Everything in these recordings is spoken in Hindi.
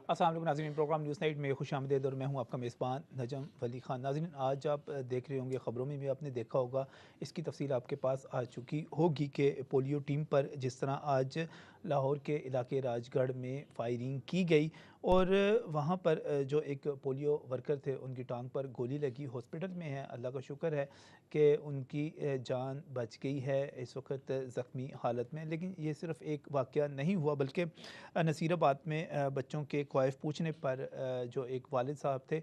अस्सलाम वालेकुम नाज़रीन, प्रोग्राम न्यूज़ नाइट में खुशामदीद और मैं हूं आपका मेज़बान नजम वली ख़ान। नाज़रीन, आज आप देख रहे होंगे, ख़बरों में भी आपने देखा होगा, इसकी तफसील आपके पास आ चुकी होगी कि पोलियो टीम पर जिस तरह आज लाहौर के इलाके राजगढ़ में फायरिंग की गई और वहाँ पर जो एक पोलियो वर्कर थे उनकी टांग पर गोली लगी, हॉस्पिटल में है। अल्लाह का शुक्र है कि उनकी जान बच गई है इस वक्त ज़ख्मी हालत में। लेकिन ये सिर्फ़ एक वाक़या नहीं हुआ, बल्कि नसीराबाद में बच्चों के ख्वाहिश पूछने पर जो एक वालिद साहब थे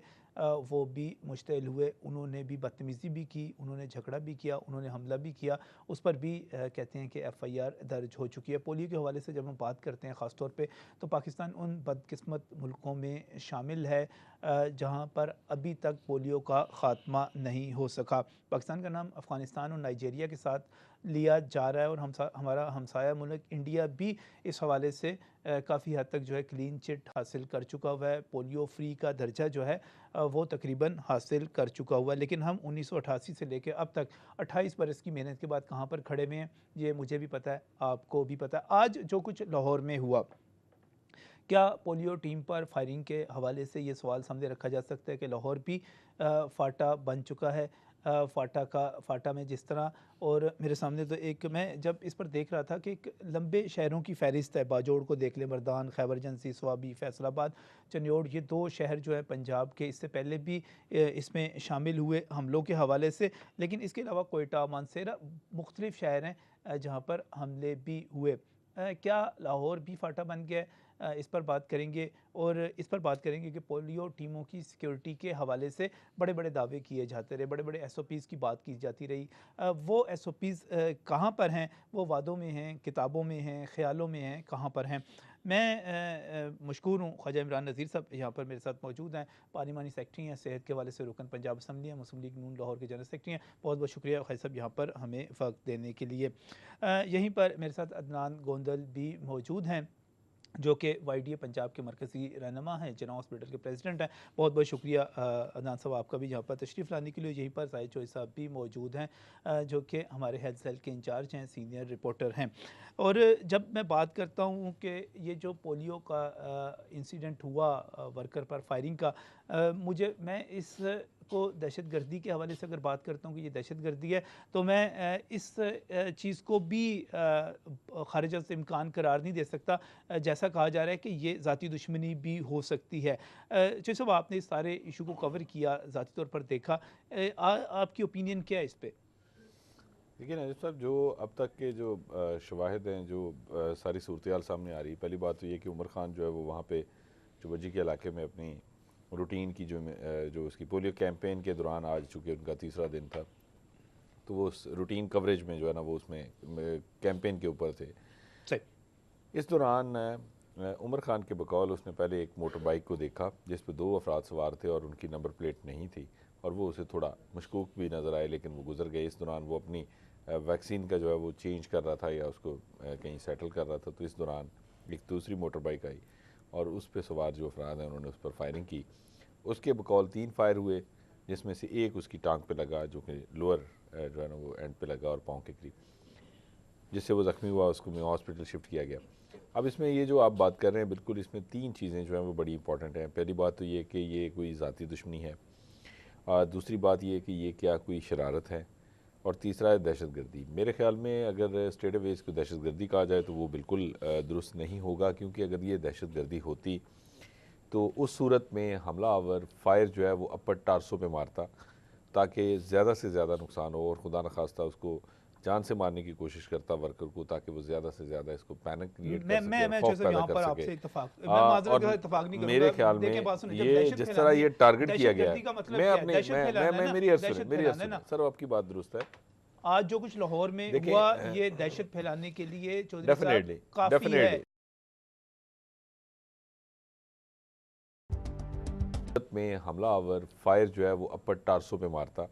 वो भी मुश्तइल हुए। उन्होंने भी बदतमीज़ी भी की, उन्होंने झगड़ा भी किया, उन्होंने हमला भी किया। उस पर भी कहते हैं कि एफ़आईआर दर्ज हो चुकी है। पोलियो के हवाले से जब हम बात करते हैं ख़ास तौर पे, तो पाकिस्तान उन बदकिस्मत मुल्कों में शामिल है जहाँ पर अभी तक पोलियो का ख़ात्मा नहीं हो सका। पाकिस्तान का नाम अफ़गानिस्तान और नाइजीरिया के साथ लिया जा रहा है और हमारा हमसाया मुल्क इंडिया भी इस हवाले से काफ़ी हद तक जो है क्लीन चिट हासिल कर चुका हुआ है। पोलियो फ्री का दर्जा जो है वो तकरीबन हासिल कर चुका हुआ है। लेकिन हम 1988 से लेकर अब तक 28 बरस की मेहनत के बाद कहाँ पर खड़े हुए हैं, ये मुझे भी पता है, आपको भी पता है। आज जो कुछ लाहौर में हुआ, क्या पोलियो टीम पर फायरिंग के हवाले से ये सवाल सामने रखा जा सकता है कि लाहौर भी फाटा बन चुका है। फाटा में जिस तरह, और मेरे सामने तो एक, मैं जब इस पर देख रहा था कि एक लंबे शहरों की फ़हरिस्त है, बाजोड़ को देख लें, मर्दान, खैबर एजेंसी, स्वाबी, फैसलाबाद, चन्योड़, ये 2 शहर जो है पंजाब के इससे पहले भी इसमें शामिल हुए हमलों के हवाले से। लेकिन इसके अलावा कोयटा, मानसेरा, मुख्तलिफ़ शहर हैं जहाँ पर हमले भी हुए। क्या लाहौर भी फाटा बन गया है? इस पर बात करेंगे और इस पर बात करेंगे कि पोलियो टीमों की सिक्योरिटी के हवाले से बड़े बड़े दावे किए जाते रहे, बड़े बड़े एसओपीज़ की बात की जाती रही। वो एसओपीज़ कहाँ पर हैं? वो वादों में हैं, किताबों में हैं, ख़्यालों में हैं, कहाँ पर हैं? मैं मशकूर हूँ, ख्वाजा इमरान नज़ीर साहब यहाँ पर मेरे साथ मौजूद हैं, पार्लिमानी सेक्रेटरी हैं, सेहत के हवाले से रुकन पंजाब असम्बली हैं, मुस्लिम लीग नून लाहौर के जनरल सेक्रेटरी हैं। बहुत बहुत शुक्रिया ख्वाजा साहब यहाँ पर हमें वक्त देने के लिए। यहीं पर मेरे साथ अदनान गोंदल भी मौजूद हैं जो कि वाईडीए पंजाब के मरकज़ी रहनुमा हैं, जना हॉस्पिटल के प्रेसिडेंट हैं। बहुत बहुत शुक्रिया अदनान साहब आपका भी यहाँ पर तशरीफ़ लाने के लिए। यहीं पर साहिद चौधरी साहब भी मौजूद हैं जो कि हमारे हेल्थ सेल के इंचार्ज हैं, सीनियर रिपोर्टर हैं। और जब मैं बात करता हूँ कि ये जो पोलियो का इंसिडेंट हुआ वर्कर पर फायरिंग का, मैं इस को दहशतगर्दी के हवाले से अगर बात करता हूँ कि ये दहशतगर्दी है, तो मैं इस चीज़ को भी खारिज से इम्कान करार नहीं दे सकता। जैसा कहा जा रहा है कि ये ज़ाती दुश्मनी भी हो सकती है। जैसे साहब, आपने इस सारे इशू को कवर किया, ज़ाती तौर पर देखा, आपकी ओपिनियन क्या है इस पे? देखिए नाजिब साहब, जो अब तक के जो शवाहिद हैं, जो सारी सूरत सामने आ रही है, पहली बात तो ये कि उमर खान जो है वो वहाँ पे चुबजी के इलाके में अपनी रूटीन की जो उसकी पोलियो कैंपेन के दौरान, आज चूँकि उनका तीसरा दिन था, तो वो उस रूटीन कवरेज में जो है ना वो उसमें कैंपेन के ऊपर थे। सही। इस दौरान उमर खान के बकौल उसने पहले एक मोटर बाइक को देखा जिस पर 2 अफराद सवार थे और उनकी नंबर प्लेट नहीं थी, और वो उसे थोड़ा मशकूक भी नज़र आए, लेकिन वो गुजर गए। इस दौरान वो अपनी वैक्सीन का जो है वो चेंज कर रहा था या उसको कहीं सेटल कर रहा था, तो इस दौरान एक दूसरी मोटर बाइक आई और उस पर सवार जो अफराद हैं उन्होंने उस पर फायरिंग की। उसके बकौल 3 फायर हुए, जिसमें से एक उसकी टांग पे लगा, जो कि लोअर जो है ना वो एंड पे लगा और पाँव के करीब, जिससे वो ज़ख्मी हुआ। उसको हॉस्पिटल शिफ्ट किया गया। अब इसमें ये जो आप बात कर रहे हैं, बिल्कुल इसमें 3 चीज़ें जो हैं वो बड़ी इंपॉर्टेंट हैं। पहली बात तो ये कि ये कोई ज़ाती दुश्मनी है, और दूसरी बात ये कि ये क्या कोई शरारत है, और तीसरा है दहशतगर्दी। मेरे ख़्याल में अगर स्टेट अवे इसको दहशतगर्दी कहा जाए तो वो बिल्कुल दुरुस्त नहीं होगा, क्योंकि अगर ये दहशतगर्दी होती तो उस सूरत में हमला आवर फायर जो है वो अपर टारसों पे मारता ताकि ज़्यादा से ज़्यादा नुकसान हो, और खुदा न खास्ता उसको जान से मारने की कोशिश करता वर्कर को, ताकि वो ज़्यादा से ज़्यादा इसको पैनिक क्रिएट कर सके और मैं खौफ जैसे पैदा यहाँ कर पर सके। आपसे इत्तफाक, मैं माजरत के और साथ इत्तफाक नहीं मेरे करूँगा। ख्याल देखिए, में बात सुनिए, जब ये दहशत जिस तरह फैलानी ये है, टारगेट किया गया दहशतगर्दी है, का मतलब मैं क्या है? अपने दहशत फैलाना है मैं ना, मेरी अर्ज सुने, दहशत मेरी अर्ज फैलाना है सुने ना। सर, आपकी बात दुरुस्त है। आज जो कुछ लाहौर में देखें, हुआ, ये दहशत फैलाने के लिए चौधरी साहब डेफिनेटली काफ़ी है। डेफिनेटली में हमला आवर फायर जो है वो अपर टारसों पे मारता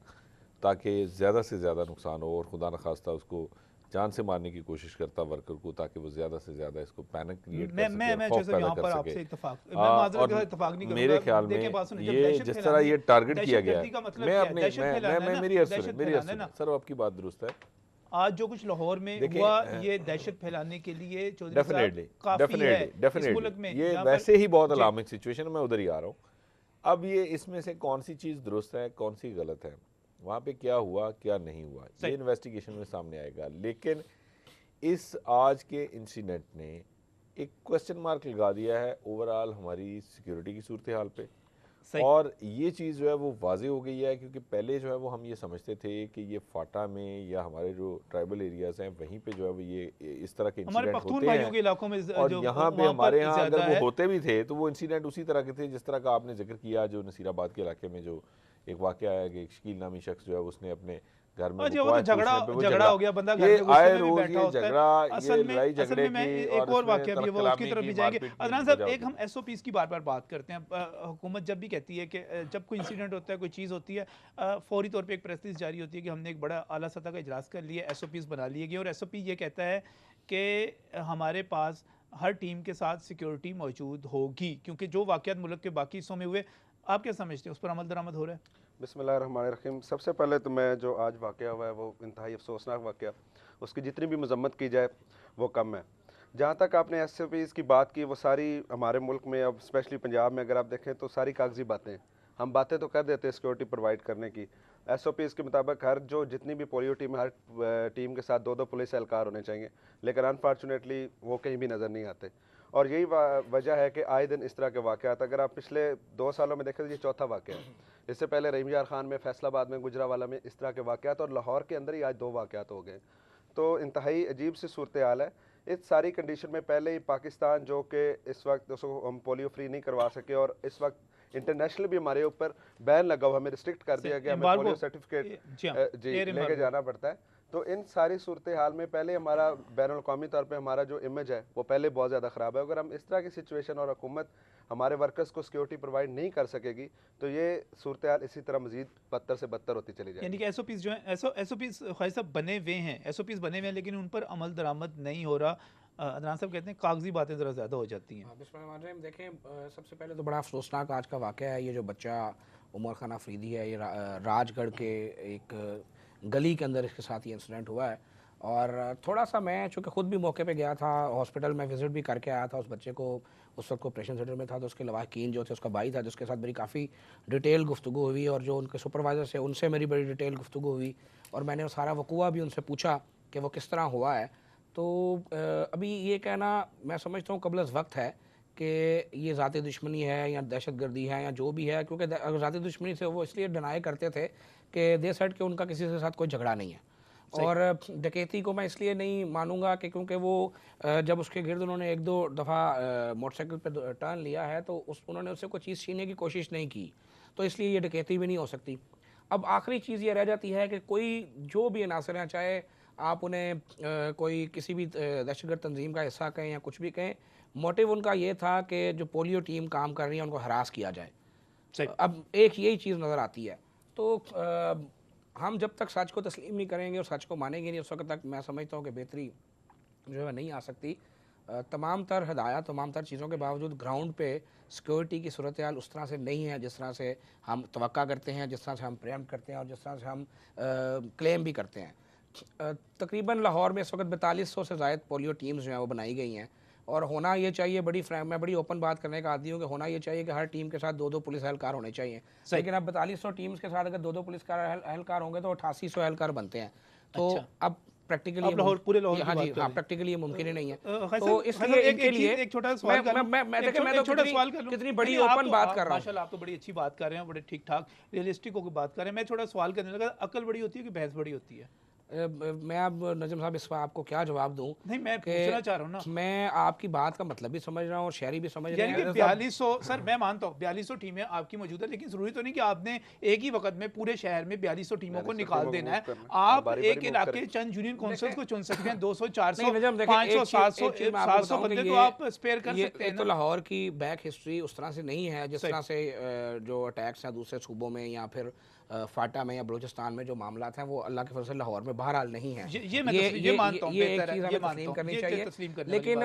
ताकि ज़्यादा से ज़्यादा नुकसान हो, और खुदा न खास्ता उसको जान से मारने की कोशिश करता वर्कर को, ताकि वो ज़्यादा से ज़्यादा इसको पैनिक क्रिएट कर सके और मैं खौफ जैसे पैदा यहाँ कर पर सके। आपसे इत्तफाक, मैं माजरत के साथ और इत्तफाक नहीं मेरे करूँगा। ख्याल देखिए, में बात सुनिए, जब ये दहशत जिस तरह फैलानी ये है, टारगेट किया गया दहशतगर्दी है, का मतलब मैं क्या है? अपने दहशत फैलाना है ना, मेरी अर्ज सुने, दहशत मेरी अर्ज फैलाना है सुने ना। सर, आपकी बात दुरुस्त है। आज जो कुछ लाहौर में देखिए, हुआ ये दहशत फैलाने के लिए चौधरी साहब डेफिनेटली काफी है इस डेफिनेटली मुल्क में ये जहाँ वैसे ही बहुत जी अलार्मिंग सिचुएशन है, मैं उधर ही आ रहा हूँ। अब ये इसमें से कौन सी चीज़ दुरुस्त है, कौन सी गलत है, वहाँ पे क्या हुआ क्या नहीं हुआ, ये सही इन्वेस्टिगेशन में सामने आएगा। लेकिन इस आज के इंसिडेंट ने एक क्वेश्चन मार्क लगा दिया है ओवरऑल हमारी सिक्योरिटी की सूरत हाल पे। सही और ये चीज़ जो है वो वाज़े हो गई है, क्योंकि पहले जो है वो हम ये समझते थे कि ये फाटा में या हमारे जो ट्राइबल एरियाज़ हैं वहीं पे जो है वो ये इस तरह के हमारे इंसिडेंट पख्तून होते भाइयों हैं। के इलाकों में और जो यहाँ पे वहाँ हमारे पर यहाँ अगर ज्यादा वो है। होते भी थे तो वो इंसिडेंट उसी तरह के थे जिस तरह का आपने जिक्र किया, जो नसीराबाद के इलाके में जो एक वाक़या आया कि एक शकील नामी शख्स जो है उसने अपने घर में अच्छा वो तो बुकवाच झगड़ा पूछने पे वो झगड़ा हो गया, बंदा घर ये में गुस्से आए में भी रोज़ बैठा ये होता है। झगड़ा, ये असल लड़ाई में झगड़े मैं की एक और और इसमें वाकया भी है, वो उसकी तलख तरफ भी की जाएंगे। मारपीट की अदनान साहब, वजह एक हम एसओपीज़ की बार बार बात करते हैं। हुकूमत जब भी कहती है कि जब कोई इंसिडेंट होता है, कोई चीज़ होती है, फौरी तौर पे एक प्रेस रिलीज जारी होती है कि हमने एक बड़ा आला सतह का इजलास कर लिया, एसओपीज़ बना लिए गए और एसओपी ये कहता है कि हमारे पास हर टीम के साथ सिक्योरिटी मौजूद होगी, क्योंकि जो वाक़यात मुल्क के बाकी हिस्सों में हुए, आप क्या समझते हैं उस पर अमल दरामद हो रहा है? बिस्मिल्लाहिर्रहमानिर्रहीम। सबसे पहले तो मैं जो आज वाक़या हुआ है वो इंतहाई अफसोसनाक वाक़या, उसकी जितनी भी मजम्मत की जाए वो कम है। जहाँ तक आपने एसओपीज़ की बात की, वो सारी हमारे मुल्क में, अब स्पेशली पंजाब में अगर आप देखें तो सारी कागजी बातें हैं। हम बातें तो कर देते हैं सिक्योरिटी प्रोवाइड करने की। एसओपीज़ के मुताबिक हर जो जितनी भी पोलियो टीम, हर टीम के साथ 2-2 पुलिस एहलकार होने चाहिए, लेकिन अनफॉर्चुनेटली वो कहीं भी नज़र नहीं आते। और यही वजह है कि आए दिन इस तरह के वाक़यात, अगर आप पिछले 2 सालों में देखें तो ये चौथा वाक़या है। इससे पहले रहीम यार खान में, फैसलाबाद में, गुजरावाला में इस तरह के वाक़यात, और लाहौर के अंदर ही आज 2 वाक़यात हो गए। तो इंतहाई अजीब सी सूरत हाल है। इस सारी कंडीशन में पहले ही पाकिस्तान, जो कि इस वक्त उसको हम पोलियो फ्री नहीं करवा सके, और इस वक्त इंटरनेशनल भी हमारे ऊपर बैन लगा हुआ, हमें रिस्ट्रिक्ट कर दिया गया, हमें पोलियो सर्टिफिकेट लेके जाना पड़ता है। तो इन सारी सूरत हाल में पहले हमारा बैनुल-अक़वामी तौर पे हमारा जो इमेज है वो पहले बहुत ज़्यादा ख़राब है। अगर हम इस तरह की सिचुएशन और हुकूमत हमारे वर्कर्स को सिक्योरिटी प्रोवाइड नहीं कर सकेगी तो ये सूरत हाल इसी तरह मज़ीद बदतर से बदतर होती चली जाएगी। यानी कि एसओपीज़ जो है, एसओपीज़ ख्वाहिश साहब बने हुए हैं, एसओपीज़ बने हुए हैं, लेकिन उन पर अमल दरामद नहीं हो रहा। अदनान साहब कहते हैं कागजी बातें ज़रा ज़्यादा हो जाती हैं। बिस्मिल्लाहिर्रहमानिर्रहीम। देखें, सबसे पहले तो बड़ा अफसोसनाक आज का वाक़या है। ये जो बच्चा उमर खान अफरीदी है, ये राजगढ़ के एक गली के अंदर इसके साथ ये इंसिडेंट हुआ है। और थोड़ा सा मैं चूँकि ख़ुद भी मौके पे गया था, हॉस्पिटल में विज़िट भी करके आया था उस बच्चे को। उस वक्त ऑपरेशन थिएटर में था, तो उसके लवाहकीन जो थे, उसका भाई था जिसके साथ मेरी काफ़ी डिटेल गुफ्तगू हुई, और जो उनके सुपरवाइज़र से उनसे मेरी बड़ी डिटेल गुफ्तगू हुई, और मैंने वो सारा वकूआ भी उनसे पूछा कि वो किस तरह हुआ है। तो अभी ये कहना मैं समझता हूँ कबल वक्त है कि ये ज़ाती दुश्मनी है या दहशतगर्दी है या जो भी है, क्योंकि अगर ज़ाती दुश्मनी से वो इसलिए डिनाई करते थे कि दे सेड कि उनका किसी के साथ कोई झगड़ा नहीं है। और डकैती को मैं इसलिए नहीं मानूंगा कि क्योंकि वो जब उसके गिर्द उन्होंने 1-2 दफ़ा मोटरसाइकिल पे टर्न लिया है तो उन्होंने उससे कोई चीज़ छीनने की कोशिश नहीं की, तो इसलिए ये डकैती भी नहीं हो सकती। अब आखिरी चीज़ ये रह जाती है कि कोई जो भी अनासर हैं, चाहे आप उन्हें कोई किसी भी दहशतगर्द तंजीम का हिस्सा कहें या कुछ भी कहें, मोटिव उनका ये था कि जो पोलियो टीम काम कर रही है उनको हरास किया जाए। अब एक यही चीज़ नज़र आती है। तो हम जब तक सच को तस्लीम नहीं करेंगे और सच को मानेंगे नहीं, उस वक्त तक मैं समझता हूँ कि बेहतरी जो है नहीं आ सकती। तमाम तर हिदायत, तमाम तर चीज़ों के बावजूद ग्राउंड पे सिक्योरिटी की सूरत हाल उस तरह से नहीं है जिस तरह से हम तवक्का करते हैं, जिस तरह से हम प्रेम्प्ट करते हैं और जिस तरह से हम क्लेम भी करते हैं। तकरीबन लाहौर में इस वक्त 4200 से ज़ायद पोलियो टीम्स जो हैं वो बनाई गई हैं, और होना ये चाहिए, मैं बड़ी ओपन बात करने का आदी हूँ कि होना ये चाहिए कि हर टीम के साथ 2-2 पुलिस एहलकार होने चाहिए। लेकिन अब 4200 टीम्स के साथ अगर 2-2 पुलिस एहलकार होंगे तो 8800 एहलकार बनते हैं। तो अब प्रैक्टिकली पूरे लाहौर हाँ जी, हाँ, प्रैक्टिकली ये मुमकिन ही नहीं है। तो इसलिए इनके लिए एक छोटा सवाल कर लूं, कितनी बड़ी ओपन बात कर रहा हूँ। माशाल्लाह आप तो बड़ी अच्छी बात कर रहे हैं, बड़े ठीक ठाक रियलिस्टिक होकर बात कर रहे हैं। मैं थोड़ा सवाल करने लगा, अकल बड़ी होती है कि बहस बड़ी होती है? मैं अब नजम साहब इस पर आपको क्या जवाब दूं? नहीं, मैं पूछना चाह रहा हूँ ना। मैं आपकी बात का मतलब भी समझ रहा हूँ और शहरी भी समझ रहे हैं। 4200, सर मैं मानता हूँ 4200 टीमें आपकी मौजूद है, लेकिन जरूरी तो नहीं कि आपने एक ही वक्त में पूरे शहर में 4200 टीमों को निकाल देना है। आप एक इलाके चंद यूनियन काउंसिल्स को चुन सकते हैं, 200, 400, 500, 700 बंदे तो आप स्पेयर कर सकते हैं। तो लाहौर की बैक हिस्ट्री उस तरह से नहीं है जिस तरह से जो अटैक्स हैं दूसरे सूबों में या फिर फाटा में या बलूचिस्तान में जो मामला हैं वो अल्लाह के फजल से लाहौर में बहरहाल नहीं है। ये मानता हूँ, ये एक चीज़ हमें तस्लीम करनी चाहिए। लेकिन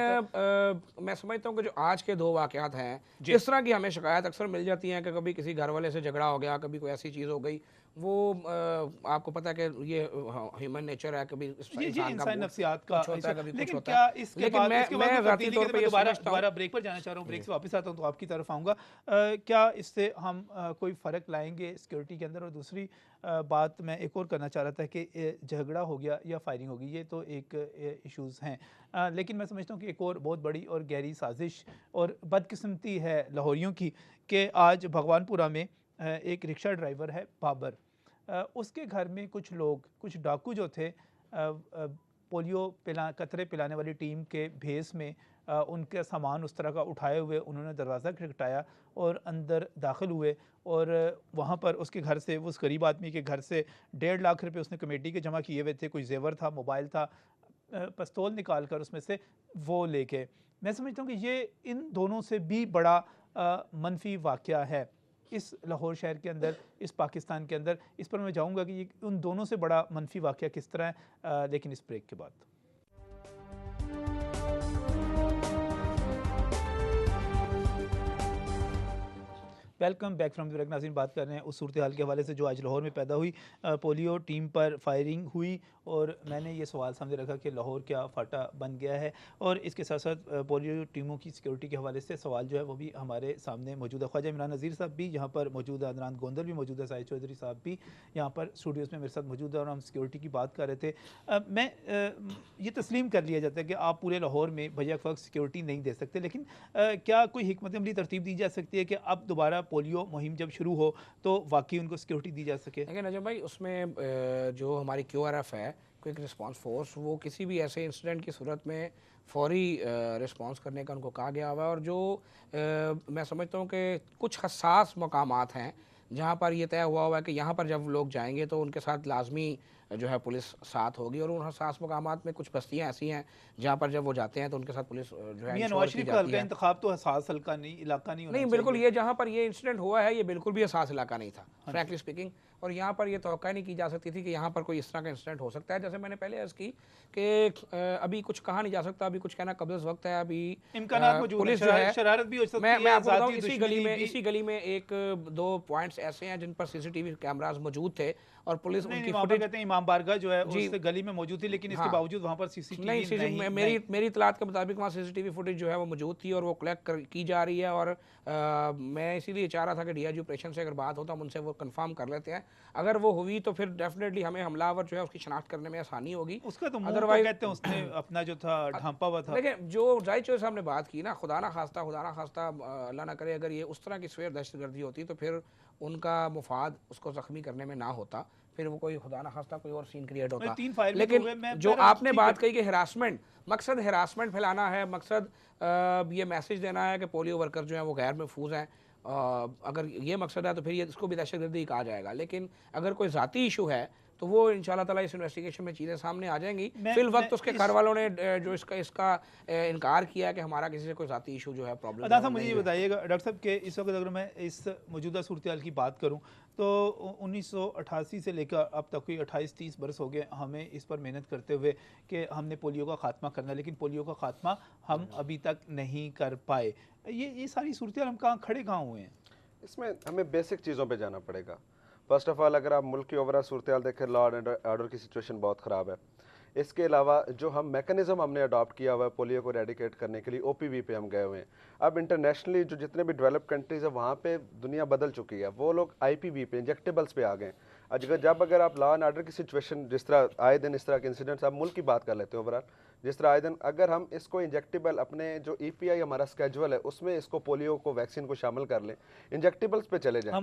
मैं समझता हूँ कि जो आज के 2 वाक़यात हैं, इस तरह की हमें शिकायत अक्सर मिल जाती हैं कि कभी किसी घर वाले से झगड़ा हो गया, कभी कोई ऐसी चीज़ हो गई, वो आपको पता है कि ये ह्यूमन नेचर है, कभी ये इंसान का इंसान मूड नफ्सियात का कुछ होता है, कभी कुछ लेकिन होता क्या है। इसके लेकिन बाद मैं कोई ज़ाती तब्दीली तौर के पे ये दोबारा समझता हूँ। दोबारा ब्रेक पर जाना चाह रहा हूँ, ब्रेक से वापस आता हूँ तो आपकी तरफ आऊँगा। क्या इससे हम कोई फ़र्क लाएंगे सिक्योरिटी के अंदर? और दूसरी बात मैं एक और करना चाह रहा था कि झगड़ा हो गया या फायरिंग होगी, ये तो एक इश्यूज़ हैं, लेकिन मैं समझता हूँ कि एक और बहुत बड़ी और गहरी साजिश और बदकिस्मती है लाहौरियों की कि आज भगवानपुरा में एक रिक्शा ड्राइवर है बाबर, उसके घर में कुछ लोग, कुछ डाकू जो थे, पोलियो कतरे पिलाने वाली टीम के भेस में उनके सामान उस तरह का उठाए हुए उन्होंने दरवाज़ा खटखटाया और अंदर दाखिल हुए और वहाँ पर उसके घर से, उस गरीब आदमी के घर से 1.5 लाख रुपए उसने कमेटी के जमा किए हुए थे, कोई जेवर था, मोबाइल था, पिस्तौल निकाल कर उसमें से वो लेके। मैं समझता हूँ कि ये इन दोनों से भी बड़ा मनफी वाक़या है इस लाहौर शहर के अंदर, इस पाकिस्तान के अंदर। इस पर मैं जाऊँगा कि ये उन दोनों से बड़ा मनफी वाक़या किस तरह है, लेकिन इस ब्रेक के बाद। Welcome back from break. नाज़रीन, बात कर रहे हैं उस सूरत हाल के हवाले से जो आज लाहौर में पैदा हुई। पोलियो टीम पर फायरिंग हुई और मैंने ये सवाल सामने रखा कि लाहौर क्या फाटा बन गया है, और इसके साथ साथ पोलियो टीमों की सिक्योरिटी के हवाले से सवाल जो है वो भी हमारे सामने मौजूद है। ख्वाजा इमरान नज़ीर साहब भी यहाँ पर मौजूद है, अदनान गोंदल भी मौजूद है, साहिद चौधरी साहब भी यहाँ पर स्टूडियोज़ में मेरे साथ मौजूद है और हम सिक्योरिटी की बात कर रहे थे। मैं ये तस्लीम कर लिया जाता है कि आप पूरे लाहौर में भैया वक्त सिक्योरिटी नहीं दे सकते, लेकिन क्या कोई हिकमत अमली तरतीब दी जा सकती है कि अब दोबारा पोलियो मुहिम जब शुरू हो तो वाकई उनको सिक्योरिटी दी जा सके? देखिए नजम भाई, उसमें जो हमारी QRF है, क्विक रिस्पांस फोर्स, वो किसी भी ऐसे इंसिडेंट की सूरत में फौरी रिस्पांस करने का उनको कहा गया हुआ है। और जो मैं समझता हूँ कि कुछ हसास मकामात हैं जहाँ पर ये तय हुआ है कि यहाँ पर जब लोग जाएंगे तो उनके साथ लाजमी जो है पुलिस साथ होगी। और उन हसास मकामात में कुछ बस्तियाँ ऐसी हैं जहाँ पर जब वो जाते हैं तो उनके साथ पुलिस जो है मियां इंश्योर नवाज की शरीफ का जाती हल्का है। इंतखाब तो हसास हल्का नहीं, इलाका नहीं होना नहीं, बिल्कुल, चाहिए। ये जहाँ पर ये इंसिडेंट हुआ है ये बिल्कुल भी एहसास इलाका नहीं था, फ्रैंकली स्पीकिंग। और यहाँ पर ये तवक्का नहीं की जा सकती थी कि यहाँ पर कोई इस तरह का इंसिडेंट हो सकता है। जैसे मैंने पहले अर्ज़ की कि अभी कुछ कहा नहीं जा सकता, अभी कुछ कहना कब्ज़ वक्त है, अभी इम्कानात मौजूद पुलिस हैं, जो है, शरारत भी हो सकती है, मैं आपको बताऊं, ज़ाती इसी दुश्मनी भी। गली में एक दो पॉइंट्स ऐसे हैं जिन पर CCTV कैमरास मौजूद थे और पुलिस नहीं, उनकी वहाँ पर फुटेज कहते हैं इमाम बारगाह जो है जी उस गली में मौजूद थी, लेकिन इसके हाँ बावजूद वहाँ पर सीसीटीवी नहीं। मेरी इतलात के मुताबिक वहाँ CCTV फुटेज जो है वो मौजूद थी और वो कलेक्ट की जा रही है। और मैं इसीलिए चाह रहा था कि DIG ऑपरेशन से अगर बात होता हम उनसे वो कंफर्म कर लेते हैं। अगर वो हुई तो फिर डेफिनेटली हमें हमलावर जो है उसकी शनाख्त करने में आसानी होगी। उसका तो मुंह पे अदरवाइज कहते हैं उसने अपना जो था ढांपा हुआ था। देखिए, जो जाहिद चौधरी साहब ने बात की ना, खुदा ना खास्ता अल्लाह ना करे अगर ये उस तरह की सवेर दहशतगर्दी होती तो फिर उनका मुफाद उसको ज़ख्मी करने में ना होता, फिर वो कोई खुदा ना खास्ता कोई और सीन क्रिएट होता। 3 फायर लेकिन जो आपने बात कही कि हिरासमेंट, मकसद हिरासमेंट फैलाना है, मकसद ये मैसेज देना है कि पोलियो वर्कर जो है वो गैर महफूज हैं, अगर ये मकसद है तो फिर ये इसको भी दहशतगर्दी कहा जाएगा। लेकिन अगर कोई ज़ाती इशू है तो वो इंशाल्लाह ताला इस इन्वेस्टिगेशन में चीज़ें सामने आ जाएंगी। फिल वक्त उसके घर वालों ने जो इसका इनकार किया है कि हमारा किसी से कोई ज़ाती इशू जो है प्रॉब्लम। अदा साहब, मुझे ये बताइएगा डॉक्टर साहब कि इस वक्त अगर मैं इस मौजूदा सूरत हाल की बात करूँ तो 1988 से लेकर अब तक कोई 28-30 बरस हो गए हमें इस पर मेहनत करते हुए कि हमने पोलियो का ख़ात्मा करना, लेकिन पोलियो का ख़ात्मा हम अभी तक नहीं कर पाए। ये सारी सूरत हाल हम कहाँ हुए हैं? इसमें हमें बेसिक चीज़ों पे जाना पड़ेगा। फर्स्ट ऑफ ऑल, अगर आप मुल्क की ओवरऑल सूरत हाल देखें, लॉ एंड ऑर्डर की सिचुएशन बहुत ख़राब है। इसके अलावा जो हम मैकेनिज़्म हमने अडॉप्ट किया हुआ है पोलियो को रेडिकेट करने के लिए, OPV पे हम गए हुए हैं। अब इंटरनेशनली जो जितने भी डेवलप कंट्रीज़ है वहाँ पे दुनिया बदल चुकी है, वो लोग IPV पे, इंजेक्टेबल्स पे आ गए। अगर आप लॉ एंड ऑर्डर की सिचुएशन, जिस तरह आए दिन इस तरह के इंसिडेंट्स, आप मुल्क की बात कर लेते हो ओवरऑल, जिस तरह आए दिन अगर हम इसको इंजेक्टेबल अपने जो EPI हमारा स्केजुअल है उसमें इसको पोलियो को वैक्सीन को शामिल कर लें, इंजेक्टेबल्स पे चले जाएं,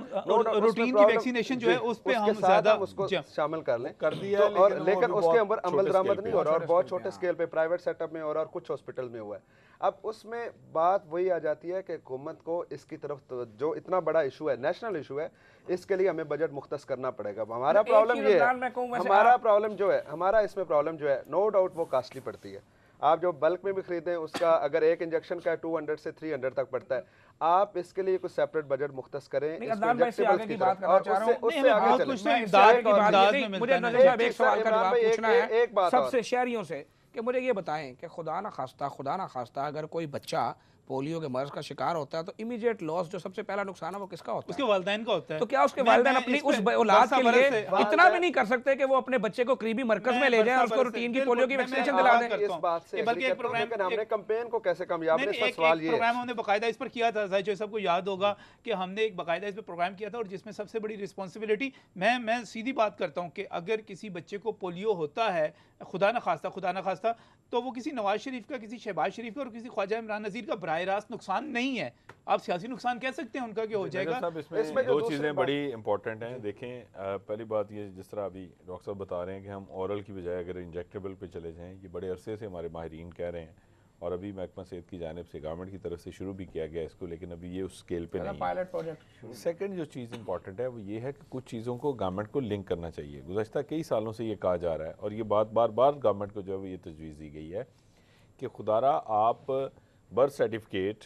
रूटीन की वैक्सीनेशन जो है उस पे हम ज़्यादा उसको शामिल कर लें, कर दिया तो, है, लेकिन उसके अंदर अमल दरामद नहीं हो रहा और बहुत छोटे हाँ। स्केल पे प्राइवेट सेटअप में और कुछ हॉस्पिटल में हुआ है। अब उसमें बात वही आ जाती है कि हुकूमत को इसकी तरफ जो इतना बड़ा इशू है, नेशनल इशू है, इसके लिए हमें बजट मुख्तस करना पड़ेगा। हमारा प्रॉब्लम ये है, हमारा प्रॉब्लम जो है, हमारा इसमें प्रॉब्लम जो है, नो डाउट वो कॉस्टली पड़ती है। आप जो बल्क में भी खरीदें उसका अगर एक इंजेक्शन का 200 से 300 तक पड़ता है, आप इसके लिए कुछ सेपरेट बजट मुख्तस करें। मैं इससे आगे की बात करना चाह रहा हूँ। उससे आगे चलें। मुझे नजर साहब एक सवाल का जवाब पूछना है सबसे शहरियों से कि मुझे ये बताएं कि खुदा ना खास्ता अगर कोई बच्चा पोलियो के मर्ज का शिकार होता है तो इमीडिएट लॉस, जो सबसे पहला नुकसान है वो किसका होता है? उसके वालिदैन का होता है। तो क्या उसके मैं वालिदैन मैं अपनी इस उस पे औलाद बरसा के बरस लिए से इतना भी नहीं कर सकते कि वो अपने बच्चे को करीबी मरकज में ले जाएं और उसको रूटीन की पोलियो की वैक्सीनेशन दिला दें? इस बात से बल्कि एक agree करता हूं, लेकिन हमने प्रोग्राम कैंपेन को कैसे कामयाब नहीं, ने नहीं, इसका सवाल ये है। प्रोग्राम हमने बकायदा इस पर किया था, जाहिर सबको याद होगा कि हमने एक बकायदा इस पर प्रोग्राम किया था, और जिसमें सबसे बड़ी रिस्पॉन्सिबिलिटी, मैं सीधी बात करता हूं कि अगर किसी बच्चे को पोलियो होता है, खुदा ना खास्ता, तो वो किसी नवाज शरीफ का, किसी शहबाज शरीफ का और किसी ख्वाजा इमरान नज़ीर का बराह रास्त नुकसान नहीं है। आप सियासी नुकसान कह सकते हैं उनका कि हो जाएगा। साहब इसमें इसमें जो दो दूसरी चीज़ें बात- बड़ी इंपॉर्टेंट हैं। देखें, पहली बात ये, जिस तरह अभी डॉक्टर साहब बता रहे हैं कि हम औरल की बजाय अगर इंजेक्टेबल पे चले जाएं, ये बड़े अरसे से हमारे माहिरीन कह रहे हैं, और अभी महकमा सेहत की जानिब से गवर्नमेंट की तरफ से शुरू भी किया गया इसको, लेकिन अभी ये उस स्केल पे नहीं है। Pilot project. सेकंड जो चीज़ इंपॉर्टेंट है वो ये है कि कुछ चीज़ों को गवर्नमेंट को लिंक करना चाहिए। गुज़श्ता कई सालों से ये कहा जा रहा है, और ये बात बार बार गवर्नमेंट को जो है वो ये तजवीज़ दी गई है कि खुदारा आप बर्थ सर्टिफिकेट,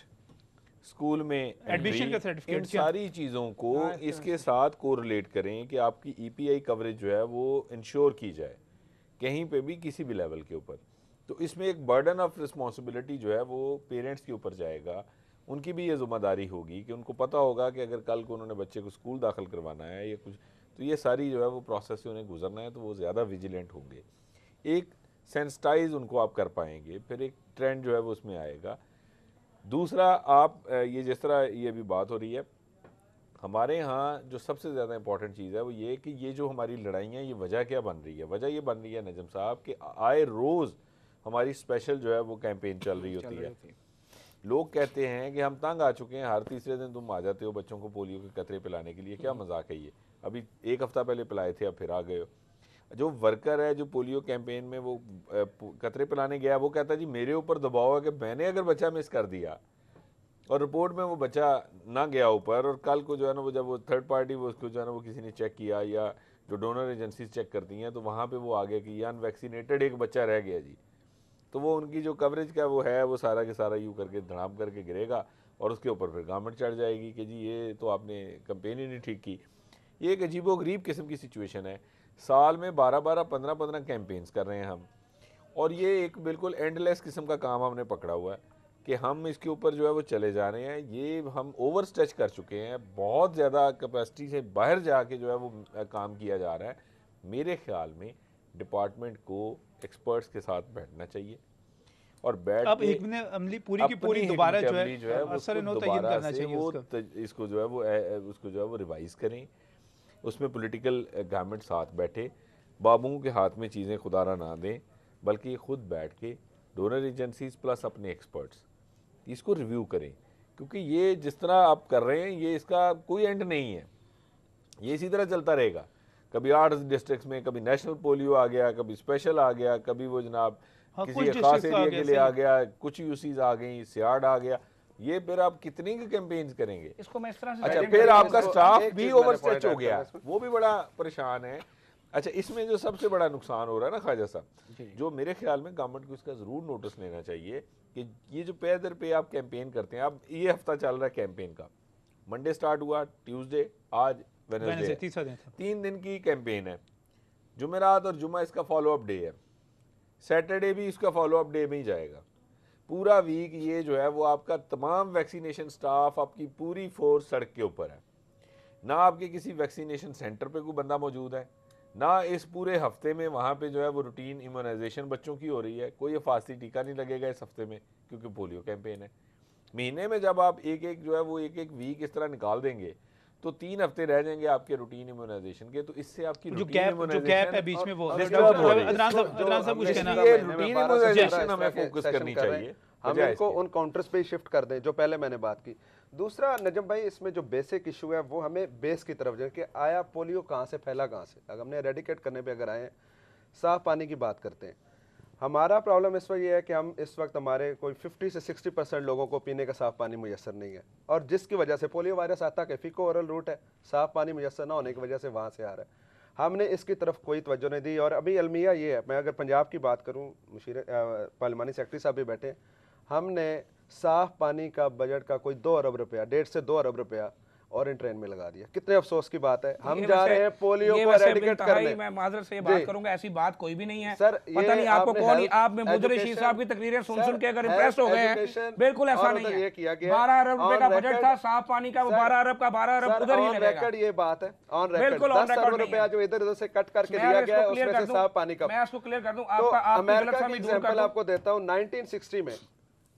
स्कूल में एडमिशन का entry, सर्टिफिकेट, इन सारी चीज़ों को इसके साथ कोरिलेट करें कि आपकी ईपीआई कवरेज जो है वो इंश्योर की जाए कहीं पे भी किसी भी लेवल के ऊपर। तो इसमें एक बर्डन ऑफ रिस्पॉन्सिबिलिटी जो है वो पेरेंट्स के ऊपर जाएगा। उनकी भी ये ज़िम्मेदारी होगी कि उनको पता होगा कि अगर कल को उन्होंने बच्चे को स्कूल दाखिल करवाना है या कुछ, तो ये सारी जो है वो प्रोसेस से उन्हें गुजरना है, तो वो ज़्यादा विजिलेंट होंगे। एक सेंसिटाइज उनको आप कर पाएंगे, फिर एक ट्रेंड जो है वो उसमें आएगा। दूसरा, आप ये जिस तरह ये भी बात हो रही है, हमारे यहाँ जो सबसे ज़्यादा इंपॉर्टेंट चीज़ है वो ये कि ये जो हमारी लड़ाइयाँ, ये वजह क्या बन रही है? वजह ये बन रही है नजम साहब कि आए रोज़ हमारी स्पेशल जो है वो कैंपेन चल रही होती है। लोग कहते हैं कि हम तंग आ चुके हैं, हर तीसरे दिन तुम आ जाते हो बच्चों को पोलियो के कतरे पिलाने के लिए, क्या मजाक है ये? अभी एक हफ्ता पहले पिलाए थे, अब फिर आ गए हो। जो वर्कर है जो पोलियो कैंपेन में वो कतरे पिलाने गया, वो कहता है जी मेरे ऊपर दबाव है कि मैंने अगर बच्चा मिस कर दिया और रिपोर्ट में वो बच्चा ना गया ऊपर, और कल को जो है ना वो जब वो थर्ड पार्टी वो उसको जो है ना वो किसी ने चेक किया, या जो डोनर एजेंसीज चेक करती हैं, तो वहाँ पे वो आ गया कि ये अनवैक्सीनेटेड एक बच्चा रह गया जी, तो वो उनकी जो कवरेज का वो है वो सारा के सारा यूँ करके धड़ाम करके गिरेगा, और उसके ऊपर फिर गवर्नमेंट चढ़ जाएगी कि जी ये तो आपने कंपेन ही नहीं ठीक की। ये एक अजीबोगरीब किस्म की सिचुएशन है। साल में 12-12, 15-15 कैंपेन्स कर रहे हैं हम, और ये एक बिल्कुल एंडलेस किस्म का काम हमने पकड़ा हुआ है कि हम इसके ऊपर जो है वो चले जा रहे हैं। ये हम ओवर स्ट्रेच कर चुके हैं, बहुत ज़्यादा कैपेसिटी से बाहर जाके जो है वो काम किया जा रहा है। मेरे ख्याल में डिपार्टमेंट को एक्सपर्ट्स के साथ बैठना चाहिए और बैठ अब के हिकमत अमली पूरी की पूरी दोबारा जो है असर नो तय्यन करना चाहिए वो उसका। इसको जो है वो उसको जो है वो रिवाइज करें। उसमें पॉलिटिकल गवर्नमेंट साथ बैठे, बाबुओं के हाथ में चीज़ें खुदारा ना दें, बल्कि खुद बैठ के डोनर एजेंसीज प्लस अपने एक्सपर्ट्स इसको रिव्यू करें, क्योंकि ये जिस तरह आप कर रहे हैं ये इसका कोई एंड नहीं है, ये इसी तरह चलता रहेगा। कभी 8 डिस्ट्रिक्ट्स में कभी नेशनल पोलियो आ गया, कभी स्पेशल आ गया, कभी वो जनाब किसी खास एरिया के लिए आ गया, कुछ यूसीज आ गई, सियाड आ गया। ये फिर आप कितनी के कैंपेन्स करेंगे? इसको मैं इस तरह से अच्छा, present फिर करूं, आपका इसको- स्टाफ एक भी चीज़ मैंने ओवरस्ट्रेच point हो add गया, करना है वो भी बड़ा परेशान है। अच्छा, इसमें जो सबसे बड़ा नुकसान हो रहा है ना ख्वाजा साहब, जो मेरे ख्याल में गवर्नमेंट को इसका ज़रूर नोटिस लेना चाहिए कि ये जो पे दर पे आप कैंपेन करते हैं, अब ये हफ्ता चल रहा है कैंपेन का, मंडे स्टार्ट हुआ, ट्यूसडे, आज वेडनेसडे, 3 दिन की कैंपेन है। जुमेरात और जुमा इसका फॉलोअप डे है, सैटरडे भी इसका फॉलोअप डे में ही जाएगा। पूरा वीक ये जो है वो आपका तमाम वैक्सीनेशन स्टाफ, आपकी पूरी फोर्स सड़क के ऊपर है। ना आपके किसी वैक्सीनेशन सेंटर पे कोई बंदा मौजूद है, ना इस पूरे हफ्ते में वहाँ पे जो है वो रूटीन इम्यूनाइजेशन बच्चों की हो रही है। कोई हिफाजती टीका नहीं लगेगा इस हफ्ते में, क्योंकि पोलियो कैंपेन है। महीने में जब आप एक एक जो है वो एक एक वीक इस तरह निकाल देंगे, तो 3 हफ्ते रह जाएंगे आपके रूटीन इम्यूनाइजेशन के, तो इससे आपकी जो गैप है बीच में वो डिस्टर्ब हो रही है। अदनान साहब कुछ कहना इसलिए रूटीन इम्यूनाइजेशन हमें फोकस करनी चाहिए, हम बजाय इनको इसके। उन काउंटर्स पे शिफ्ट कर दें जो पहले मैंने बात की। दूसरा नजम भाई, इसमें जो बेसिक इशू है वो हमें बेस की तरफ जाए कि आया पोलियो कहाँ से फैला, कहाँ से। अगर हमने रेडिकेट करने पे अगर आए, साफ पानी की बात करते हैं, हमारा प्रॉब्लम इस वक्त ये है कि हम इस वक्त हमारे कोई 50 से 60% लोगों को पीने का साफ पानी मुयसर नहीं है, और जिसकी वजह से पोलियो वायरस आता है, फीको ओरल रूट है, साफ पानी मुयसर ना होने की वजह से वहाँ से आ रहा है। हमने इसकी तरफ कोई तवज्जो नहीं दी। और अभी अलमिया ये है, मैं अगर पंजाब की बात करूँ, पार्लिमानी सेक्रेटरी साहब भी बैठे, हमने साफ पानी का बजट का कोई 2 अरब रुपया, 1.5 से 2 अरब रुपया और इन ट्रेन में लगा दिया। कितने अफसोस की बात है। हम ये जा वैसे- रहे हैं पोलियो ये को वैसे एरेडिकेट बेइंतहाई करने। मैं माजरत से ये जी। बात करूंगा, ऐसी बात कोई भी नहीं है सर, पता ये नहीं आपको आपने कौन, health, आप मुजर शीर education- साहब की तकरीरें सुन सर, सुन के अगर health, इम्प्रेस हो गए हैं, education बिल्कुल ऐसा और नहीं उधर है। ये किया गया 12 अरब रुपए on का बजट record- था, साफ पानी का, वो सर, 12 अरब का 12 अरब उधर ही ऑन लगेगा। रिकॉर्ड ये बात है, ऑन रिकॉर्ड बिल्कुल on 10 record अरब नहीं रुपया है। जो इधर उधर से कट करके मैं दिया इसको गया है clear उसमें कर से दूं, साफ पानी का। मैं इसको क्लियर कर दूं, तो आपका आपकी अमेरिका की गलतफहमी दूर कर एग्जांपल दूं। आपको देता हूं। 1960 में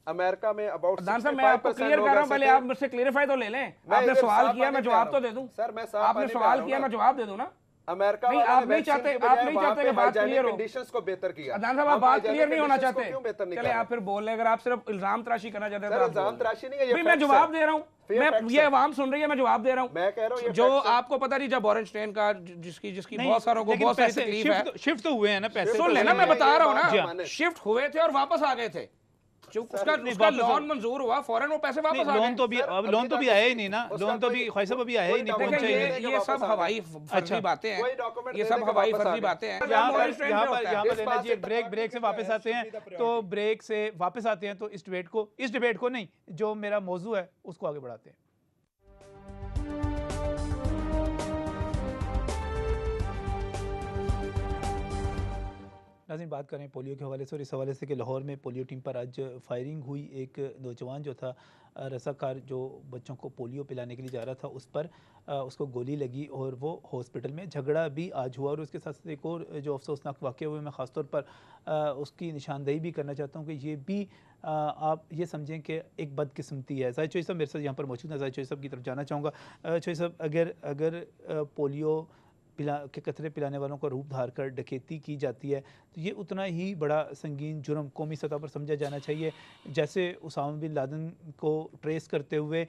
अमेरिका में अबाउट प्रधान साहब, मैं आपको क्लियर कर रहा हूं, पहले आप मुझसे क्लियरिफाई तो ले लें। आपने सवाल किया, मैं जवाब तो दे दूं। सर, मैं आपने सवाल किया, मैं जवाब दे दूं ना। अमेरिका नहीं, वालों आप ने नहीं वैक्सीन चाहते, की बजाय आप नहीं वहाँ चाहते पे कि बात hygienic क्लियर हो। कंडीशंस को बेहतर किया। प्रधान साहब, आप हम बात hygienic क्लियर नहीं होना conditions को चाहते। क्यों बेहतर नहीं चले कर आप फिर बोल रहे हैं, अगर आप सिर्फ इल्जाम तराशी करना चाहते हैं सर, तो आप इल्जाम बोल तराशी नहीं है, रहे ये हैं। मैं facts जवाब है। दे रहा हूँ, ये मैं facts ये है। आवाम सुन रही है, मैं जवाब दे रहा हूँ। मैं कह रहा हूँ ये जो facts है। आपको पता नहीं, जब ऑरेंज ट्रेन का जिसकी जिसकी नहीं, बहुत सारों को लेकिन बहुत सारी पैसे तकलीफ है, शिफ्ट तो हुए हैं ना पैसे। Shift सुन तो लेना, हुए मैं हैं, बता ये रहा हूँ बात ना, माने। शिफ्ट हुए थे और वापस आ गए थे। जो उसका लोन मंजूर हुआ, फौरन वो पैसे वापस आ लोन गए। तो भी, अब लोन तो भी आया ही नहीं ना, लोन तो भी ख्वाहिश अभी आया ही नहीं, कोई पहुंचा ही document नहीं। नहीं। ये सब हवाई फर्जी बातें हैं, ये सब हवाई फर्जी बातें हैं। यहाँ पर इस लेना बात चाहिए। से ब्रेक से वापस आते हैं, तो ब्रेक से वापस आते हैं, तो इस डिबेट को नहीं, जो मेरा मौजू है उसको आगे बढ़ाते हैं। नाज़रीन, बात करें पोलियो के हवाले से, और इस हवाले से कि लाहौर में पोलियो टीम पर आज फायरिंग हुई। एक नौजवान जो था रसाकार, जो बच्चों को पोलियो पिलाने के लिए जा रहा था, उस पर उसको गोली लगी और वो हॉस्पिटल में। झगड़ा भी आज हुआ, और उसके साथ साथ एक और जो अफसोसनाक वाक़या हुए, मैं ख़ास तौर पर उसकी निशानदेही भी करना चाहता हूँ कि ये भी आप ये समझें कि एक बदकिस्मती है। जाहिद चौधरी साहब मेरे साथ यहाँ पर मौजूद है, जाहिद चौधरी साहब की तरफ जाना चाहूँगा। चौधरी साहब, अगर पोलियो के कतरे पिलाने वालों का रूप धार कर डकैती की जाती है, तो ये उतना ही बड़ा संगीन जुर्म कौमी सतह पर समझा जाना चाहिए, जैसे उसामा बिन लादेन को ट्रेस करते हुए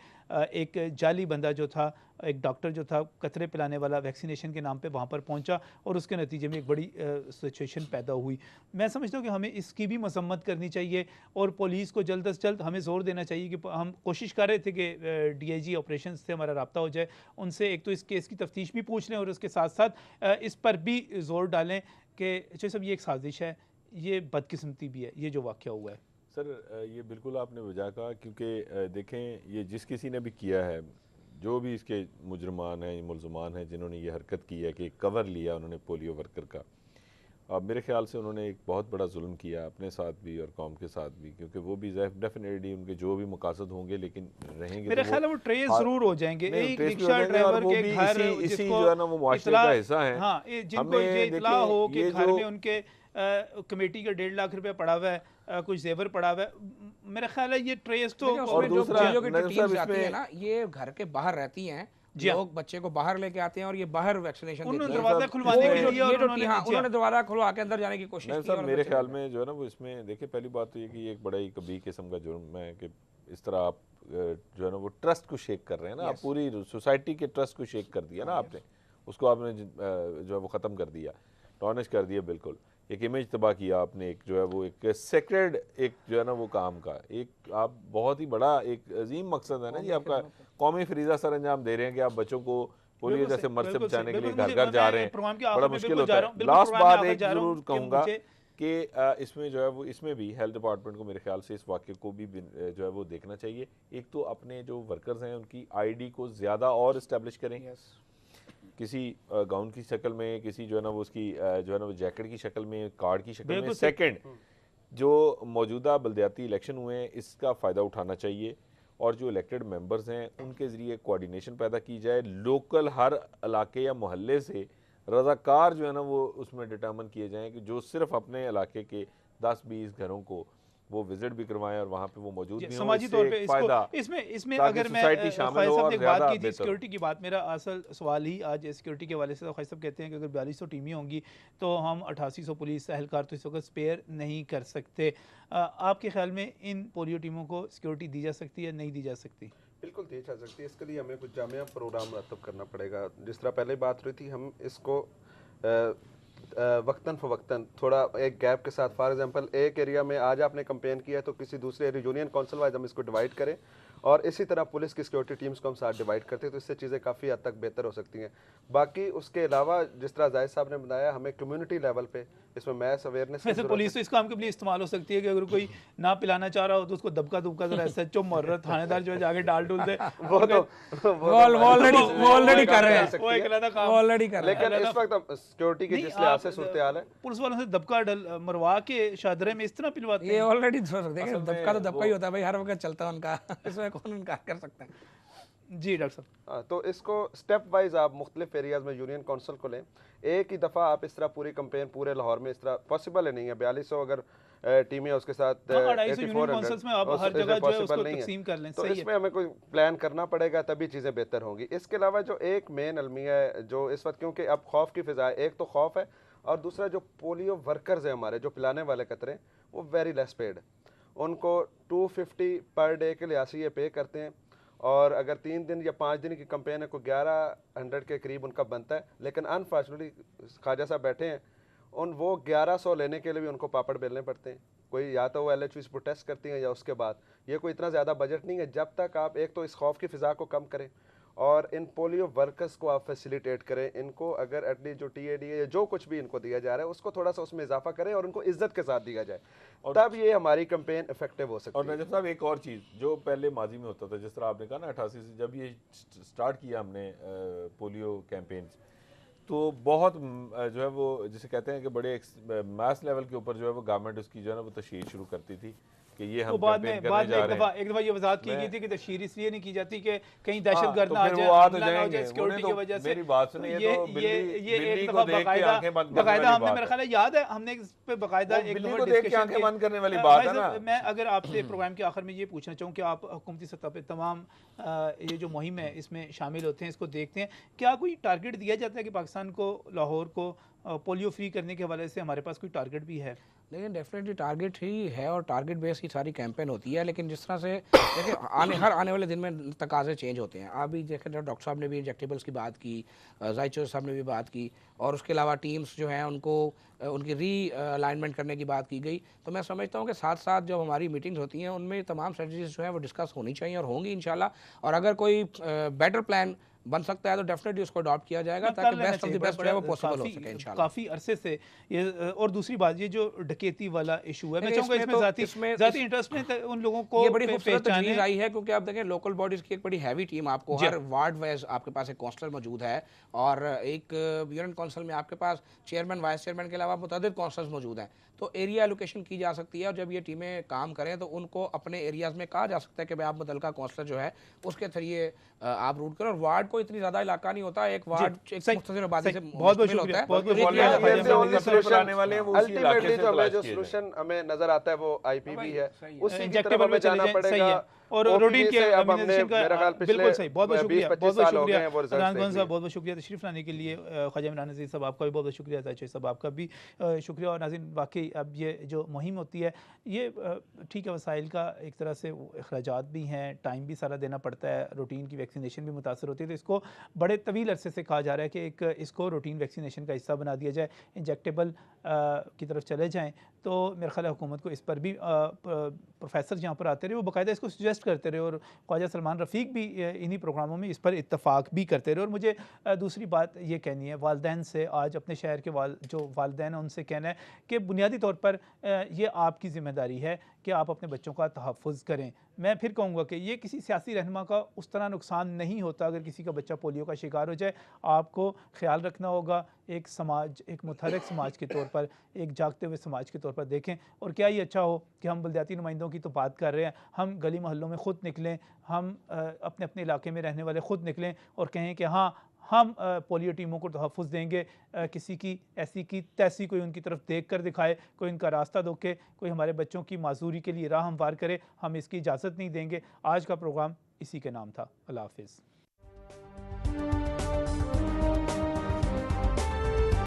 एक जाली बंदा जो था, एक डॉक्टर जो था, कतरे पिलाने वाला, वैक्सीनेशन के नाम पे वहाँ पर पहुँचा, और उसके नतीजे में एक बड़ी सिचुएशन पैदा हुई। मैं समझता हूँ कि हमें इसकी भी मसम्मत करनी चाहिए, और पुलिस को जल्द से जल्द हमें ज़ोर देना चाहिए कि हम कोशिश कर रहे थे कि DIG ऑपरेशन से हमारा रब्ता हो जाए, उनसे एक तो इस केस की तफ्तीश भी पूछ लें, और उसके साथ साथ इस पर भी ज़ोर डालें कि चलो सब ये एक साजिश है, ये बदकिस्मती भी है, ये जो वाक़या हुआ है। सर, ये बिल्कुल आपने वजह कहा, क्योंकि देखें, ये जिस किसी ने भी किया है, जो भी इसके मुजरमान हैं, मुलजमान हैं, जिन्होंने ये हरकत की है कि कवर लिया उन्होंने पोलियो वर्कर का, अब मेरे ख्याल से उन्होंने एक बहुत बड़ा जुल्म किया अपने साथ भी और कौम के साथ भी, क्योंकि वो भी डेफिनेटली उनके जो भी मकसद होंगे, लेकिन रहेंगे मेरा तो ख्याल है वो ट्रेस जरूर हो जाएंगे। नहीं, एक ट्रेस भी हो रिक्शा जाएंगे, और ड्राइवर वो के भी घर इसी जिसको जो है ना वो मुआशरे का हिस्सा है। हाँ, जिनको हमें ये इतला देखें, हो कि ये घर जो में उनके कमेटी का 1.5 लाख रुपया पड़ा हुआ है, कुछ जेवर पड़ा हुआ है, मेरा ख्याल है ये ट्रेस तो। और दूसरा, जो की नजर टीम्स साहब, जाती है इसमें ना, ये घर के बाहर रहती हैं, जी हाँ। लोग बच्चे को बाहर लेके आते हैं और ये बाहर वैक्सीनेशन देते उन्होंने हैं। दरवाजा खुलवाने के लिए, और उन्होंने दरवाजा खुलवा के अंदर जाने की कोशिश नहीं की। सर, और मेरे बच्चे ख्याल को- में जो है ना वो इसमें देखिए, पहली बात तो ये कि ये एक बड़ा ही कभी किस्म का जुर्म है कि इस तरह आप जो है ना वो ट्रस्ट को शेक कर रहे हैं ना, आप पूरी सोसाइटी के ट्रस्ट को शेक कर दिया ना आपने, उसको आपने जो है वो ख़त्म कर दिया, टॉर्निश कर दिया, बिल्कुल एक इमेज तबाह किया आपने, एक जो है वो एक सेक्रेड, एक जो है ना वो काम का एक आप बहुत ही बड़ा एक अजीम मकसद है ना जी आपका, कौमी फरीज़ा सर अंजाम दे रहे हैं कि आप बच्चों को पोलियो जैसे मर से बचाने के लिए घर घर जा रहे हैं, बड़ा मुश्किल होता है। लास्ट बात एक जरूर कहूँगा कि इसमें जो है वो, इसमें भी हेल्थ डिपार्टमेंट को मेरे ख्याल से इस वाक़े को भी जो है वो देखना चाहिए। एक तो अपने जो वर्कर्स हैं उनकी ID को ज़्यादा और इस्टेब्लिश करें, किसी गाउन की शक्ल में, किसी जो है ना वो उसकी जो है ना वो जैकेट की शक्ल में, कार्ड की शक्ल में। सेकंड, जो मौजूदा बलदियाती इलेक्शन हुए हैं इसका फ़ायदा उठाना चाहिए, और जो इलेक्टेड मेंबर्स हैं उनके ज़रिए कोऑर्डिनेशन पैदा की जाए, लोकल हर इलाके या मोहल्ले से रज़ाकार जो है ना वो उसमें डिटर्मन किए जाएँ कि जो सिर्फ अपने इलाके के 10-20 घरों को वो विजिट भी करवाएं और वहाँ पे वो मौजूद भी हों, समाजी तौर पे फायदा इसमें ताकि अगर मैं सोसाइटी शामिल हो साहब और ने एक बात ज़्यादा की थी बेहतर हो। सिक्योरिटी की बात, मेरा असल सवाल ही आज सिक्योरिटी के हवाले से, तो ख्वाहिश साहब कहते हैं कि अगर 4200 टीमें होंगी तो हम 8800 पुलिस एहलकार तो इस वक्त स्पेयर नहीं कर सकते। आपके ख्याल में इन पोलियो टीमों को सिक्योरिटी दी जा सकती है, नहीं दी जा सकती? बिल्कुल दी जा सकती है। इसके लिए हमें कुछ जामिया प्रोग्राम रतब करना पड़ेगा। जिस तरह पहले बात हुई थी, हम इसको वक्तन फ़वक्तन थोड़ा एक गैप के साथ, फॉर एग्जांपल एक एरिया में आज आपने कंपेन किया है तो किसी दूसरे यूनियन काउंसिल वाइज हम इसको डिवाइड करें और इसी तरह पुलिस की सिक्योरिटी टीम्स को हम साथ डिवाइड करते हैं, तो इससे चीज़ें काफ़ी हद तक बेहतर हो सकती हैं। बाकी उसके अलावा जिस तरह जाहिद साहब ने बताया, हमें कम्युनिटी लेवल पे इसमें मैस अवेयरनेस वैसे पुलिस तो इस काम के लिए इस्तेमाल हो सकती है कि अगर कोई ना पिलाना चाह रहा हो तो उसको दबका दुबका जरा एसएचओ मुर्रत थानेदार जो है जाके डाल डूल दे। वो ऑलरेडी कर रहे हैं, वो एक अलग काम, वो ऑलरेडी कर रहे हैं। लेकिन इस वक्त सिक्योरिटी के जिस लिहाज से सूरत हाल है, पुलिस वालों से दबका मरवा के शादरे में इस तरह पिलवाते ये हैं। ऑलरेडी हो सकते हैं, दबका तो दबका ही होता है भाई, हर वक्त चलता है उनका इसमें कौन इनकार कर सकता है। जी डॉक्टर साहब, हाँ, तो इसको स्टेप वाइज आप मुख्तलिफ एरियाज में यूनियन काउंसिल को लें। एक ही दफ़ा आप इस तरह पूरी कंपेन पूरे लाहौर में इस तरह पॉसिबल है नहीं है। 4200 अगर टीमें उसके साथ 250 यूनियन काउंसिल्स में आप हर जगह जो है उसको नहीं है, तकसीम कर लें, तो सही है। इसमें हमें कोई प्लान करना पड़ेगा, तभी चीज़ें बेहतर होंगी। इसके अलावा जो एक मेन अलमिया है जो इस वक्त, क्योंकि अब खौफ की फिजा है, एक तो खौफ है और दूसरा जो पोलियो वर्कर्स हैं हमारे, जो पिलाने वाले कतरे हैं, वो वेरी लेस पेड, उनको 250 पर डे के लिहाज से ये पे करते हैं, और अगर 3 दिन या 5 दिन की कंपेन है को 1100 के करीब उनका बनता है। लेकिन अनफॉर्चुनेटली ख्वाजा साहब बैठे हैं, वो 1100 लेने के लिए भी उनको पापड़ बेलने पड़ते हैं। कोई या तो वो LHOs प्रोटेस्ट करती हैं या उसके बाद, ये कोई इतना ज़्यादा बजट नहीं है। जब तक आप एक तो इस खौफ की फ़िज़ा को कम करें और इन पोलियो वर्कर्स को आप फैसिलिटेट करें, इनको अगर एटलीस्ट जो TAD या जो कुछ भी इनको दिया जा रहा है उसको थोड़ा सा उसमें इजाफा करें और उनको इज्जत के साथ दिया जाए, तब ये हमारी कंपेन इफेक्टिव हो सकती और है। नजफ साहब, एक और चीज़ जो पहले माजी में होता था, जिस तरह आपने कहा ना 88 से जब ये स्टार्ट किया हमने पोलियो कैंपेन्स, तो बहुत जो है वो जिसे कहते हैं कि बड़े मास लेवल के ऊपर जो है वो गवर्नमेंट उसकी जो है ना वो तशहीर शुरू करती थी कि ये हम वो बाद कैंपेन में करने जा रहे हैं। एक दफा ये वजाहत की गई थी कि तशहीर इसलिए नहीं की जाती कि कहीं दहशत हाँ, गर्द तो ना आ फिर जाए, वो आ तो हमला ना हो जाएंगे, जाए सिक्योरिटी की उन्हें तो वजह से। मेरी बात सुनिए, ये तो ये बिल्ली एक को दफा देख के बाकायदा आंखें बंद करने बाकायदा वाली हमने, बात मेरा है। ख्याल है याद है, हमने इस पे बाकायदा वो एक बिल्ली दफा को देख के डिस्कशन आंखें बंद करने वाली भाई बात है साहब, ना। मैं अगर आपसे प्रोग्राम के आखिर में ये पूछना चाहूँ कि आप हुकूमती सतह पे तमाम ये जो मुहिम है इसमें शामिल होते हैं, इसको देखते हैं, क्या कोई टारगेट दिया जाता है कि पाकिस्तान को, लाहौर को पोलियो फ्री करने के हवाले से हमारे पास कोई टारगेट भी है? लेकिन डेफिनेटली टारगेट ही है और टारगेट बेस ही सारी कैंपेन होती है। लेकिन जिस तरह से देखिए हर आने वाले दिन में तकाजे चेंज होते हैं। आप भी देखें, डॉक्टर साहब ने भी इंजेक्टेबल्स की बात की, जाहिद चौधरी साहब ने भी बात की, और उसके अलावा टीम्स जो हैं उनको उनकी री अलाइनमेंट करने की बात की गई। तो मैं समझता हूँ कि साथ साथ जब हमारी मीटिंग्स होती हैं उनमें तमाम स्ट्रेटजीज जो है वो डिस्कस होनी चाहिए और होंगी इंशाल्लाह। और अगर कोई बेटर प्लान बन सकता है तो डेफिनेटली उसको अडॉप्ट किया जाएगा ताकि बेस्ट ऑफ द बेस्ट जो है वो पॉसिबल हो सके इंशाल्लाह। काफ़ी अरसे से ये, और दूसरी बात ये जो डकैती वाला इशू है, मैं देखिए, चाहूँगा इसमें ज़ाती इंटरेस्ट में उन लोगों को ये बड़ी खूबसूरत पहचाने। तजवीज़ आई है, क्योंकि आप देखें लोकल बॉडीज़ की एक बड़ी हैवी टीम, आपको हर वार्ड वाइज आपके पास एक काउंसलर मौजूद है, और एक यूनियन काउंसिल में आपके पास चेयरमैन, वाइस चेयरमैन के अलावा मुतअद्दिद काउंसलर्स मौजूद हैं। तो एरिया एलोकेशन की जा सकती है, और जब ये टीमें काम करें तो उनको अपने एरियाज़ में कहा जा सकता है कि भाई आप मुतल्लिका काउंसलर जो है उसके जरिए आप रूट करें। और वार्ड को इतनी ज़्यादा इलाका नहीं होता, एक वार्ड एक मुख्तसर आबादी से बहुत मुश्तमिल होता है। अल्टीमेटली तो हमें जो सोल्यूशन हमें नजर आता है वो IPV है, उसी की तरफ हमें जाना पड़ेगा। और रूटीन के अब हमने मेरा ख्याल पिछले बिल्कुल सही, बहुत बहुत शुक्रिया, 20-25 साल हो गए हैं वो रिजल्ट इमरान खान साहब, बहुत बहुत शुक्रिया तशरीफ लाने के लिए। ख्वाजा इमरान नज़ीर साहब आपका भी बहुत बहुत शुक्रिया, जाहिद साहब आपका भी शुक्रिया। और नाज़रीन, वाकई अब ये जो मुहिम होती है ये ठीक है, वसाइल का एक तरह से अखराजात भी हैं, टाइम भी सारा देना पड़ता है, रूटीन की वैक्सीनेशन भी मुतासर होती है, तो इसको बड़े तवील अरसे से कहा जा रहा है कि एक इसको रूटीन वैक्सीनेशन का हिस्सा बना दिया जाए, इंजेक्टेबल की तरफ चले जाएँ। तो मेरे ख्याल है हुकूमत को इस पर भी प्रोफेसर जहाँ पर आते रहे वो बाकायदा इसको सजेस्ट करते रहे, और ख्वाजा सलमान रफ़ीक भी इन्हीं प्रोग्रामों में इस पर इत्तफाक भी करते रहे। और मुझे दूसरी बात ये कहनी है वालिदैन से, आज अपने शहर के जो वालिदैन हैं उनसे कहना है कि बुनियादी तौर पर ये आपकी ज़िम्मेदारी है कि आप अपने बच्चों का तहफ़्फ़ुज़ करें। मैं फिर कहूँगा कि ये किसी सियासी रहनुमा का उस तरह नुकसान नहीं होता अगर किसी का बच्चा पोलियो का शिकार हो जाए। आपको ख्याल रखना होगा, एक समाज, एक मुतहरक समाज के तौर पर, एक जागते हुए समाज के तौर पर देखें। और क्या ही अच्छा हो कि हम बलदियाती नुमाइंदों की तो बात कर रहे हैं, हम गली मोहल्लों में ख़ुद निकलें, हम अपने अपने इलाके में रहने वाले ख़ुद निकलें और कहें कि हाँ हम पोलियो टीमों को तहफ़्फ़ुज़ देंगे। किसी की ऐसी की तैसी कोई उनकी तरफ देख कर दिखाए, कोई उनका रास्ता रोके, कोई हमारे बच्चों की माजूरी के लिए राह हमवार करे, हम इसकी इजाज़त नहीं देंगे। आज का प्रोग्राम इसी के नाम था। अल्लाह हाफ़िज़।